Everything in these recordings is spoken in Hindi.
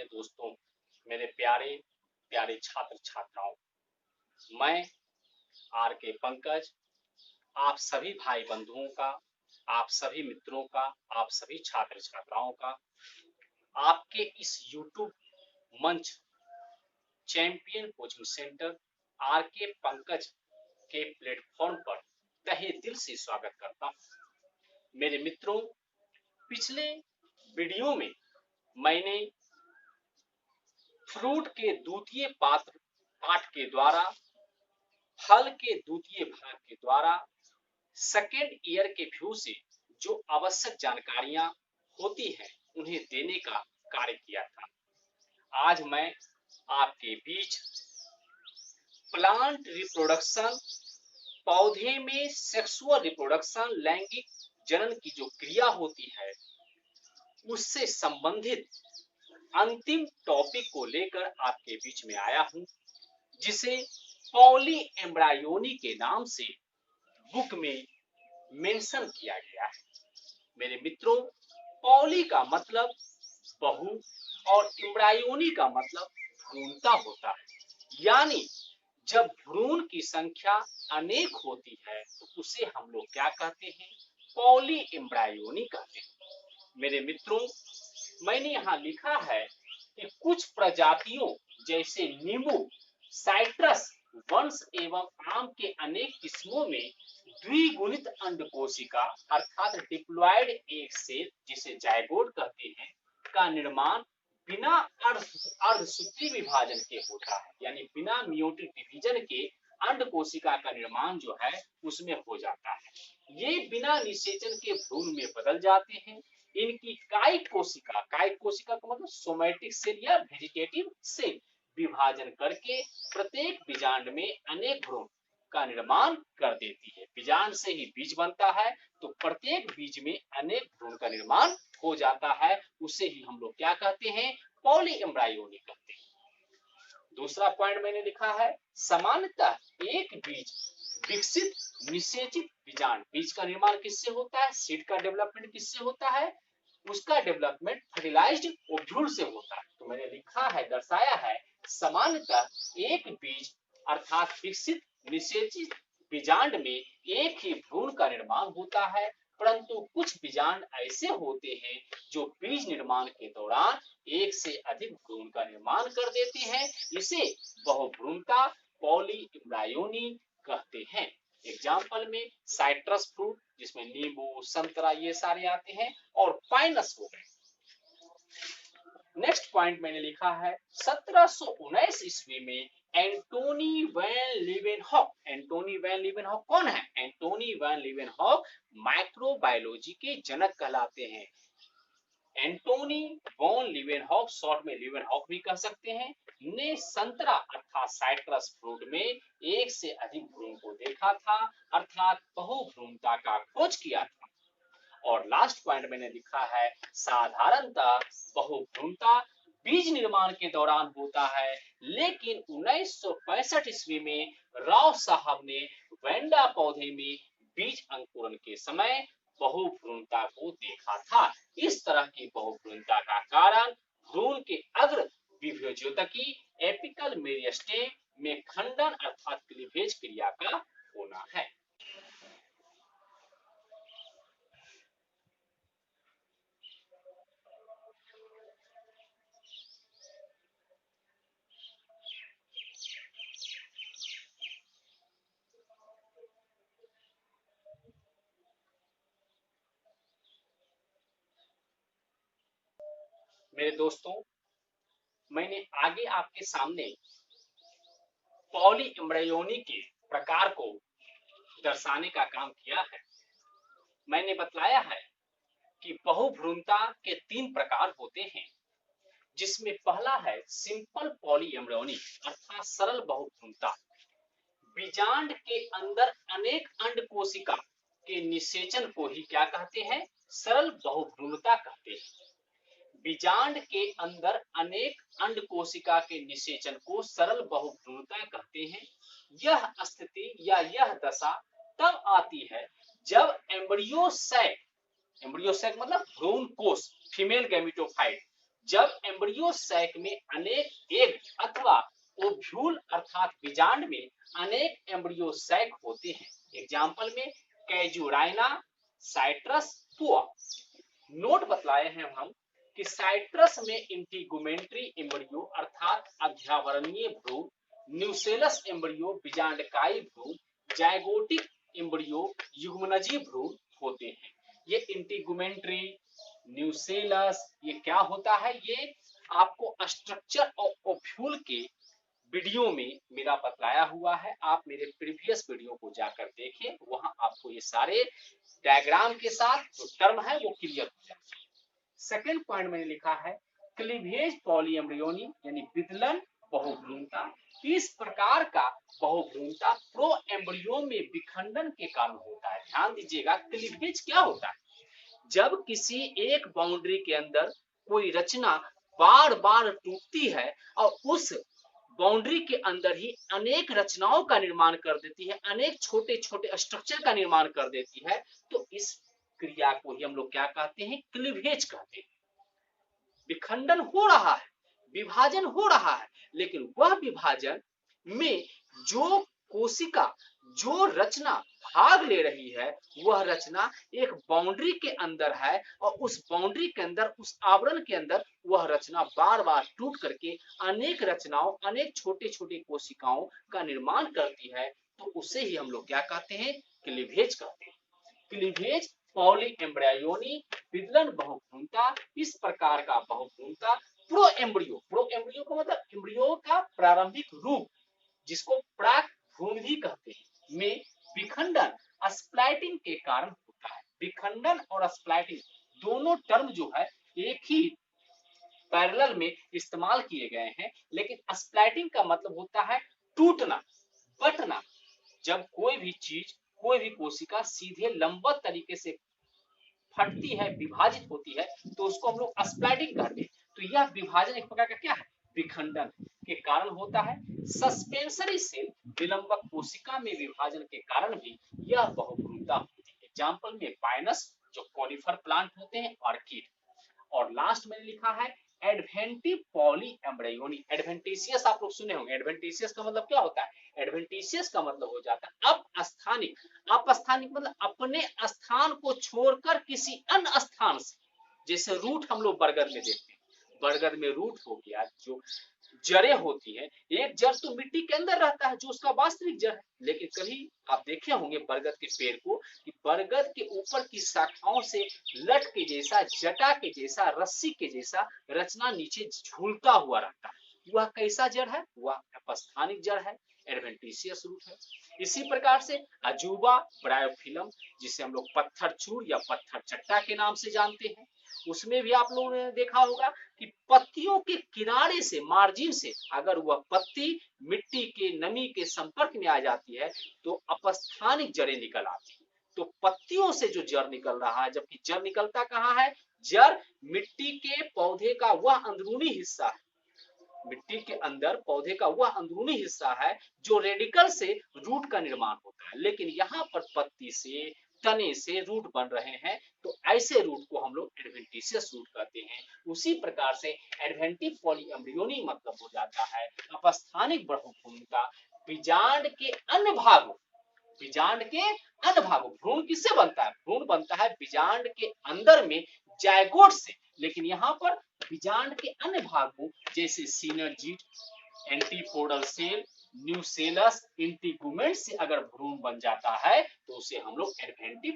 मेरे दोस्तों, मेरे प्यारे प्यारे छात्र छात्राओं, मैं आर के पंकज आप सभी भाई बंधुओं का, आप सभी मित्रों का, आप सभी छात्र छात्राओं का आपके इस YouTube मंच चैंपियन कोचिंग सेंटर आर के पंकज के प्लेटफॉर्म पर तहे दिल से स्वागत करता हूं। मेरे मित्रों, पिछले वीडियो में मैंने फ्रूट के द्वितीय पाठ के द्वारा, फल के द्वितीय भाग के द्वारा सेकेंड ईयर के व्यू से जो आवश्यक जानकारियां होती हैं उन्हें देने का कार्य किया था। आज मैं आपके बीच प्लांट रिप्रोडक्शन, पौधे में सेक्सुअल रिप्रोडक्शन, लैंगिक जनन की जो क्रिया होती है उससे संबंधित अंतिम टॉपिक को लेकर आपके बीच में आया हूं, जिसे पॉली एम्ब्रायोनी के नाम से बुक में मेंशन किया गया है। मेरे मित्रों, पॉली का मतलब बहु और एम्ब्रायोनी का मतलब भ्रूणता होता है। यानी जब भ्रूण की संख्या अनेक होती है तो उसे हम लोग क्या कहते हैं? पॉली एम्ब्रायोनी कहते हैं। मेरे मित्रों, मैंने यहाँ लिखा है कि कुछ प्रजातियों जैसे नींबू, साइट्रस, वंश एवं आम के अनेक किस्मों में द्विगुणित अंडकोशिका अर्थात डिप्लॉयड एग सेल, जिसे जायगोट कहते हैं, का निर्माण बिना अर्धसूत्री विभाजन के होता है। यानी बिना मियोटिक डिवीजन के अंडकोशिका का निर्माण जो है उसमें हो जाता है। ये बिना निषेचन के भ्रूण में बदल जाते हैं। इनकी कायिक कोशिका का मतलब सोमैटिक सेल या वेजिटेटिव सेल विभाजन करके प्रत्येक बीजांड में अनेक भ्रूण का निर्माण कर देती है। बीजांड से ही बीज बनता है, तो प्रत्येक बीज में अनेक भ्रूण का निर्माण हो जाता है। उसे ही हम लोग क्या कहते हैं? पॉली एम्ब्रायोनी कहते हैं। दूसरा पॉइंट मैंने लिखा है, सामान्यतः एक बीज विकसित निषेचित बीजांड, बीज का निर्माण किससे होता है? सीड का डेवलपमेंट किससे होता है? उसका डेवलपमेंट फर्टिलाइज्ड ओव्यूल से होता है। तो मैंने लिखा है, दर्शाया है, सामान्यतः एक बीज अर्थात विकसित निषेचित बीजांड में एक ही भ्रूण का निर्माण होता है, परंतु कुछ बीजांड ऐसे होते हैं जो बीज निर्माण के दौरान एक से अधिक भ्रूण का निर्माण कर देते हैं। इसे बहुभ्रूणता, पॉली एम्ब्रायोनी कहते हैं। एग्जाम्पल में साइट्रस फ्रूट, जिसमें नींबू, संतरा ये सारे आते हैं, और पाइनस हो गए। नेक्स्ट पॉइंट मैंने लिखा है, 1719 ईस्वी में Antonie van Leeuwenhoek. Antonie van Leeuwenhoek कौन है? एंटोनी वैन लीवेनहॉक माइक्रोबायोलॉजी के जनक कहलाते हैं। एंटोनी वॉन लीवेनहॉक, शॉर्ट में लीवेनहॉक भी कह सकते हैं, ने संतरा अर्थात साइट्रस फ्रूट में एक से अधिक भ्रूण को देखा था, अर्थात बहुभ्रूणता का खोज किया था। और लास्ट पॉइंट मैंने लिखा है, साधारणतः बहुभ्रूणता बीज निर्माण के दौरान होता है, लेकिन 1965 ईस्वी में राव साहब ने वेंडा पौधे में बीज अंकुरण के समय बहुभ्रूणता को देखा था। इस तरह की बहुभ्रूणता का कारण भ्रूण के अग्र विभेद्योतकी एपिकल मेरिस्टेम में खंडन अर्थात क्लीवेज क्रिया का होना है। मेरे दोस्तों, मैंने आगे आपके सामने पॉली एम्ब्रायोनी के प्रकार को दर्शाने का काम किया है। मैंने बतलाया है कि बहुभ्रूणता के 3 प्रकार होते हैं, जिसमें पहला है सिंपल पॉली एम्ब्रायोनी अर्थात सरल बहुभ्रूणता। बीजांड के अंदर अनेक अंडकोशिका के निषेचन को ही क्या कहते हैं? सरल बहुभ्रूणता कहते हैं। बीजांड के अंदर अनेक अंडकोशिका के निषेचन को सरल बहुभ्रूणता कहते हैं। यह स्थिति या यह दशा तब आती है जब एम्ब्रियो सैक मतलब भ्रूण कोश, फीमेल गैमेटोफाइट, जब एम्ब्रियो सैक में अनेक एग अथवा ओव्यूल अर्थात बीजांड में अनेक एम्ब्रियो सैक होते हैं। एग्जाम्पल में कैजुराइना, साइट्रस, पुआ। नोट बतलाए हैं हम कि साइट्रस में इंटीगुमेंट्री एम्ब्रियो अर्थात अध्यावरणीय भ्रूण, न्यूसेलस एम्ब्रियो बीजांडकाई भ्रूण, जायगोटिक एम्ब्रियो युग्मनजी भ्रूण होते हैं। ये इंटीगुमेंट्री, न्यूसेलस, ये क्या होता है, ये आपको स्ट्रक्चर ऑफ ओव्यूल के वीडियो में मेरा बतलाया हुआ है। आप मेरे प्रीवियस वीडियो को जाकर देखें, वहां आपको ये सारे डायग्राम के साथ जो टर्म है वो क्लियर हो जाए। सेकेंड पॉइंट मैंने लिखा है क्लीवेज पॉलीएम्ब्रियोनी यानी विदलन बहुभ्रूणता। इस प्रकार का बहुभ्रूणता प्रो एम्ब्रियो में विखंडन के कारण होता है। ध्यान दीजिएगा, क्लीवेज क्या होता है? जब किसी एक बाउंड्री के अंदर कोई रचना बार बार टूटती है और उस बाउंड्री के अंदर ही अनेक रचनाओं का निर्माण कर देती है, अनेक छोटे छोटे स्ट्रक्चर का निर्माण कर देती है, तो इस क्रिया को ही हम लोग क्या कहते हैं? क्लीवेज कहते हैं। विखंडन हो रहा है, विभाजन हो रहा है, लेकिन वह विभाजन में जो कोशिका, जो रचना भाग ले रही है, वह रचना एक बाउंड्री के अंदर है और उस बाउंड्री के अंदर, उस आवरण के अंदर वह रचना बार बार टूट करके अनेक रचनाओं, अनेक छोटे छोटे कोशिकाओं का निर्माण करती है, तो उसे ही हम लोग क्या कहते हैं? क्लीवेज कहते हैं। क्लीवेज पॉली एम्ब्रायोनी विदलन बहुभ्रूणता। इस प्रकार का बहुभ्रूणता प्रो एम्ब्रियो, प्रो एम्ब्रियो का मतलब एम्ब्रियो का प्रारंभिक रूप, जिसको प्राक भ्रूण भी कहते हैं, में विखंडन स्प्लाइटिंग के कारण होता है। विखंडन और स्प्लाइटिंग दोनों टर्म जो है एक ही पैरेलल में इस्तेमाल किए गए हैं, लेकिन स्प्लाइटिंग का मतलब होता है टूटना, बटना। जब कोई भी चीज, कोई भी कोशिका सीधे लंबवत तरीके से फटती है, विभाजित होती है, तो उसको हम लोग स्प्लाइटिंग कहते हैं। तो यह विभाजन एक प्रकार का क्या है? विखंडन के कारण होता है। सस्पेंसरी सेल विलंबक कोशिका में विभाजन के कारण भी यह बहुभ्रूणता होती है। एग्जाम्पल में पाइनस, जो कॉनिफर प्लांट होते हैं, ऑर्किड। और लास्ट मैंने लिखा है एडवेंटिव पॉली एम्ब्रायोनी। एडवेंटिशियस आप लोग सुने होंगे। एडवेंटिशियस का मतलब क्या होता है? एडवेंटिशियस का मतलब हो जाता है अपस्थानिक। अपस्थानिक मतलब अपने स्थान को छोड़कर किसी अन्य स्थान से। जैसे रूट हम लोग बरगद में देखते हैं, बरगद में रूट हो गया, जो जड़ें होती हैं, एक जड़ तो मिट्टी के अंदर रहता है जो उसका वास्तविक जड़ है, लेकिन कभी आप देखे होंगे बरगद के पेड़ को कि बरगद के ऊपर की शाखाओं से लट के जैसा, जटा के जैसा, रस्सी के जैसा रचना नीचे झूलता हुआ रहता है। वह कैसा जड़ है? वह अपस्थानिक जड़ है, एडवेंटिशियस रूट है। इसी प्रकार से अजूबा ब्रायोफिलम, जिसे हम लोग पत्थर चूर या पत्थर चट्टा के नाम से जानते हैं, उसमें भी आप लोगों ने देखा होगा कि पत्तियों के किनारे से, मार्जिन से अगर वह पत्ती मिट्टी के नमी के संपर्क में आ जाती है तो अपस्थानिक जड़ें निकल आती है। तो पत्तियों से जो जड़ निकल रहा है, जबकि जड़ निकलता कहाँ है? जड़ मिट्टी के पौधे का वह अंदरूनी हिस्सा है, मिट्टी के अंदर पौधे का वह अंदरूनी हिस्सा है जो रेडिकल से रूट का निर्माण होता है। लेकिन यहाँ पर पत्ती से, तने से रूट बन रहे हैं, तो ऐसे रूट को हम लोग एडवेंटिशियस रूट कहते हैं। उसी प्रकार से एडवेंटिव पॉलीएम्ब्रियोनी मतलब हो जाता है अपस्थानिक बहुभ्रूणता बीजांड के अन्य भागों, बीजांड के अन्य भागों। भ्रूण किससे बनता है? भ्रूण बनता है बीजांड के अंदर में जायगोट से, लेकिन यहाँ पर बीजांड के अन्य भागों जैसे सिनर्जिड, एंटीपोडल सेल, न्यूसेलस, इंटीगुमेंट से अगर भ्रूण बन जाता है तो उसे हम लोग एडवेंटिव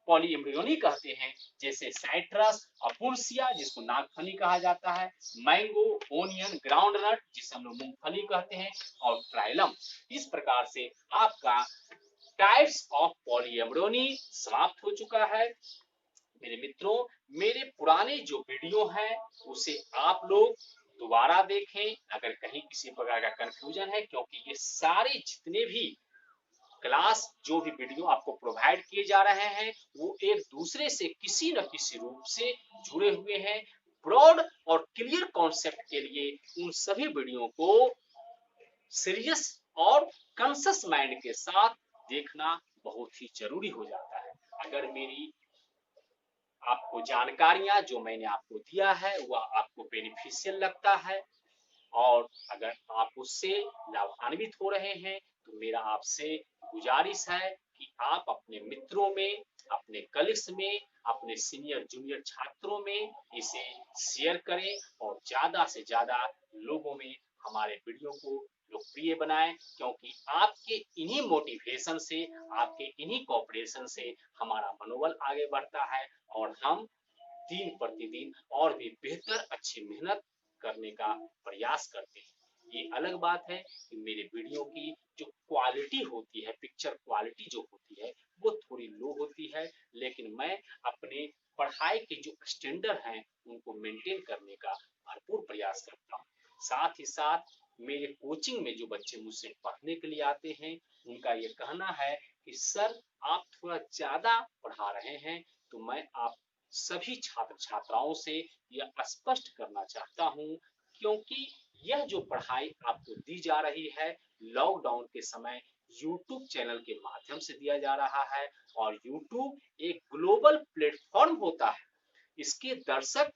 पॉलीएम्ब्रियोनी कहते हैं। जैसे साइट्रस, अपुल्सिया जिसको नागफनी कहा जाता है, मैंगो, ओनियन, ग्राउंडनट जिसे हम लोग मूंगफली कहते हैं, और ट्राइलम। इस प्रकार से आपका टाइप्स ऑफ पॉलीएम्ब्रियोनी समाप्त हो चुका है। मेरे मित्रों, मेरे पुराने जो वीडियो हैं उसे आप लोग दोबारा देखें अगर कहीं किसी प्रकार का कंफ्यूजन है, क्योंकि ये सारे जितने भी क्लास, जो भी वीडियो आपको प्रोवाइड किए जा रहे हैं, वो एक दूसरे से किसी न किसी रूप से जुड़े हुए हैं। ब्रॉड और क्लियर कॉन्सेप्ट के लिए उन सभी वीडियो को सीरियस और कॉन्शियस माइंड के साथ देखना बहुत ही जरूरी हो जाता है। अगर मेरी आपको जानकारियां जो मैंने आपको दिया है वह आपको बेनिफिशियल लगता है और अगर आप उससे लाभान्वित हो रहे हैं तो मेरा आपसे गुजारिश है कि आप अपने मित्रों में, अपने कलीग्स में, अपने सीनियर जूनियर छात्रों में इसे शेयर करें और ज़्यादा से ज़्यादा लोगों में हमारे वीडियो को लोकप्रिय बनाएं, क्योंकि आपके इन्हीं मोटिवेशन से, आपके इन्हीं कोऑपरेशन से हमारा मनोबल आगे बढ़ता है और हम दिन प्रतिदिन और भी बेहतर अच्छी मेहनत करने का प्रयास करते हैं। ये अलग बात है कि मेरे वीडियो की जो क्वालिटी होती है, पिक्चर क्वालिटी जो होती है वो थोड़ी लो होती है, लेकिन मैं अपने पढ़ाई के जो स्टैंडर्ड हैं उनको मेंटेन करने का भरपूर प्रयास करता हूँ। साथ ही साथ मेरे कोचिंग में जो बच्चे मुझसे पढ़ने के लिए आते हैं उनका ये कहना है कि सर आप थोड़ा ज्यादा पढ़ा रहे हैं, तो मैं आप सभी छात्र छात्राओं से यह स्पष्ट करना चाहता हूं, क्योंकि यह जो पढ़ाई आपको दी जा रही है लॉकडाउन के समय यूट्यूब चैनल के माध्यम से दिया जा रहा है और यूट्यूब एक ग्लोबल प्लेटफॉर्म होता है। इसके दर्शक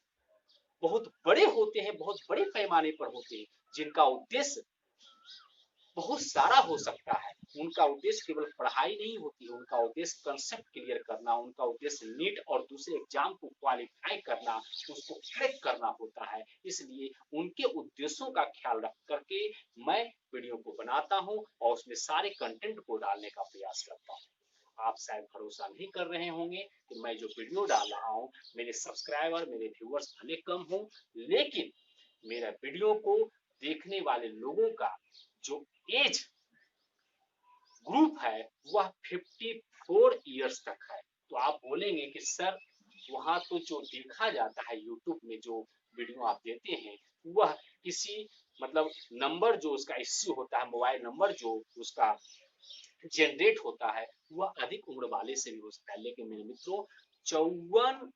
बहुत बड़े होते हैं, बहुत बड़े पैमाने पर होते हैं, जिनका उद्देश्य बहुत सारा हो सकता है। उनका उद्देश्य केवल पढ़ाई नहीं होती है, उनका उद्देश्य कंसेप्ट क्लियर करना, उनका उद्देश्य नीट और दूसरे एग्जाम को क्वालिफाई करना, उसको क्रैक करना होता है। इसलिए उनके उद्देश्यों का ख्याल रख करके मैं वीडियो को बनाता हूँ और उसमें सारे कंटेंट को डालने का प्रयास करता हूँ। आप शायद भरोसा नहीं कर रहे होंगे कि मैं जो वीडियो डाल रहा हूँ, मेरे सब्सक्राइबर, मेरे व्यूअर्स भले कम हो, लेकिन मेरा वीडियो को देखने वाले लोगों का जो एज ग्रुप है वह 54 ईयर्स तक है। तो आप बोलेंगे कि सर वहां तो जो देखा जाता है यूट्यूब में जो वीडियो आप देते हैं वह किसी मतलब नंबर जो उसका इश्यू होता है, मोबाइल नंबर जो उसका जनरेट होता है वह अधिक उम्र वाले से भी हो सकता है, लेकिन मेरे मित्रों 54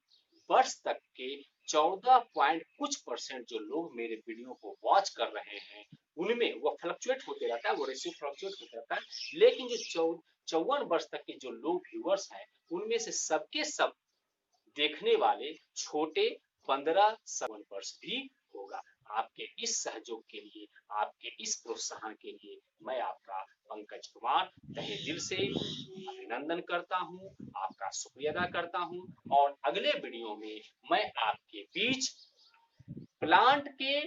वर्ष तक के 14 पॉइंट कुछ परसेंट जो लोग मेरे वीडियो को वॉच कर रहे हैं उनमें वह फ्लक्चुएट होते रहता है, वो रेशियो फ्लक्चुएट होता रहता है, लेकिन जो 54 वर्ष तक के जो लोग व्यूअर्स हैं उनमें से सबके सब देखने वाले छोटे 15 वर्ष भी होगा। आपके इस सहयोग के लिए, आपके इस प्रोत्साहन के लिए मैं आपका पंकज कुमार तहे दिल से अभिनंदन करता हूं, आपका शुक्रिया अदा करता हूं और अगले वीडियो में मैं आपके बीच प्लांट के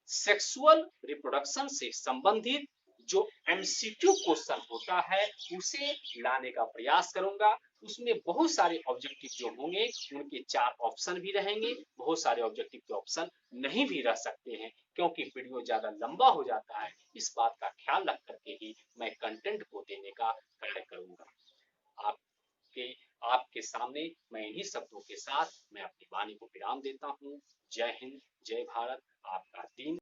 सेक्सुअल रिप्रोडक्शन से संबंधित जो एमसीक्यू क्वेश्चन होता है उसे लाने का प्रयास करूंगा। उसमें बहुत सारे ऑब्जेक्टिव जो होंगे उनके 4 ऑप्शन भी रहेंगे, बहुत सारे ऑब्जेक्टिव के ऑप्शन नहीं भी रह सकते हैं, क्योंकि वीडियो ज्यादा लंबा हो जाता है। इस बात का ख्याल रख करके ही मैं कंटेंट को देने का कार्य करूंगा। आपके आपके सामने मैं इन्हीं शब्दों के साथ मैं अपनी वाणी को विराम देता हूँ। जय हिंद, जय भारत। आपका दिन